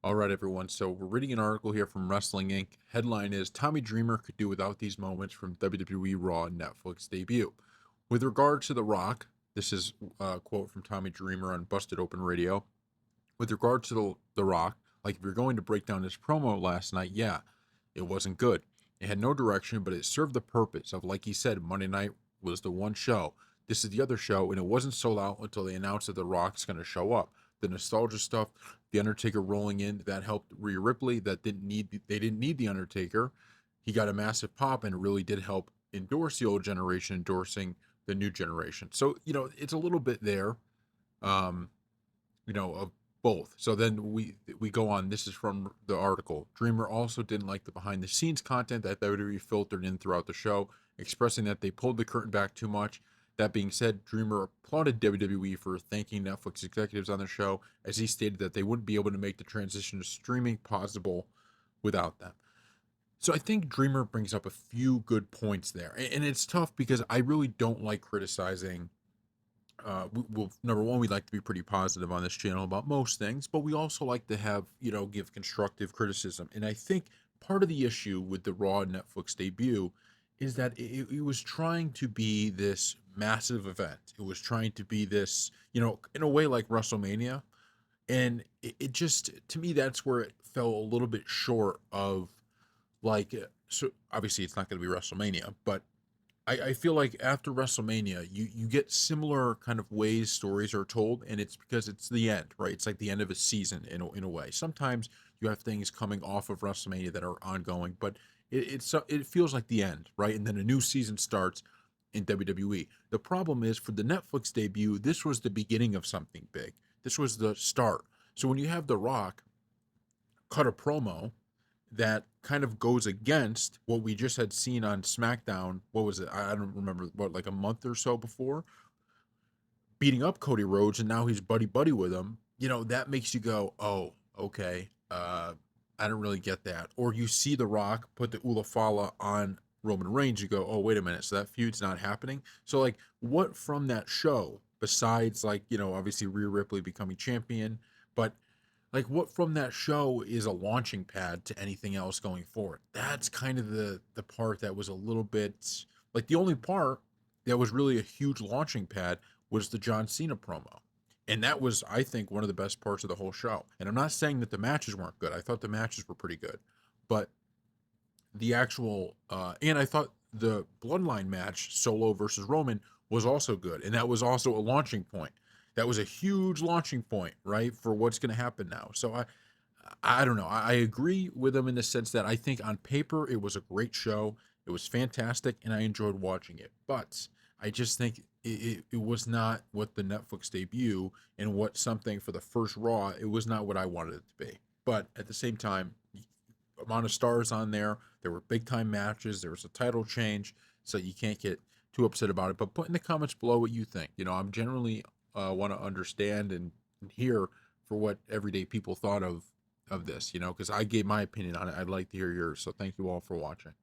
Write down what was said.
All right, everyone. So we're reading an article here from Wrestling Inc. Headline is Tommy Dreamer could do without these moments from WWE Raw Netflix debut. With regard to The Rock, this is a quote from Tommy Dreamer on Busted Open Radio. With regard to the Rock, like if you're going to break down his promo last night, yeah, it wasn't good. It had no direction, but it served the purpose of, like he said, Monday night was the one show. This is the other show, and it wasn't sold out until they announced that The Rock's going to show up. The nostalgia stuff, the Undertaker rolling in, that helped Rhea Ripley. They didn't need the Undertaker. He got a massive pop, and it really did help endorse the old generation, endorsing the new generation. So it's a little bit there. Um, of both. So then we go on. This is from the article. Dreamer also didn't like the behind the scenes content that WWE filtered in throughout the show, expressing that they pulled the curtain back too much. That being said, Dreamer applauded WWE for thanking Netflix executives on the show, as he stated that they wouldn't be able to make the transition to streaming possible without them. So I think Dreamer brings up a few good points there, and it's tough because I really don't like criticizing. Well, number one, we like to be pretty positive on this channel about most things, but we also like to have, give constructive criticism. And I think part of the issue with the Raw Netflix debut is that it was trying to be this massive event. It was trying to be this, in a way like WrestleMania. And it just, to me, that's where it fell a little bit short of so obviously it's not going to be WrestleMania, but I feel like after WrestleMania, you get similar kind of ways stories are told, and it's because it's the end, right? It's like the end of a season in a way. Sometimes you have things coming off of WrestleMania that are ongoing, but it feels like the end, right? And then a new season starts in WWE. The problem is for the Netflix debut, this was the beginning of something big. This was the start. So when you have The Rock cut a promo that kind of goes against what we just had seen on SmackDown. What was it? I don't remember, what, like a month or so before, beating up Cody Rhodes, and now he's buddy buddy with him. That makes you go, oh, okay. I don't really get that. Or you see The Rock put the Ulafala on Roman Reigns, you go, oh, wait a minute, so that feud's not happening. So like, what from that show besides, like, obviously Rhea Ripley becoming champion, but like, what from that show is a launching pad to anything else going forward? That's kind of the part that was a little bit like, the only part that was really a huge launching pad was the John Cena promo. And that was, I think, one of the best parts of the whole show. And I'm not saying that the matches weren't good. I thought the matches were pretty good. But the actual and I thought the Bloodline match, Solo versus Roman, was also good, and that was also a launching point. That was a huge launching point, right, for what's going to happen now. So I don't know. I agree with them in the sense that I think on paper it was a great show. It was fantastic, and I enjoyed watching it. But I just think it was not what the Netflix debut and what something for the first Raw. It was not what I wanted it to be. But at the same time, amount of stars on there. There were big time matches. There was a title change, so you can't get too upset about it. But put in the comments below what you think. I'm generally want to understand and hear for what everyday people thought of this. Because I gave my opinion on it. I'd like to hear yours. So thank you all for watching.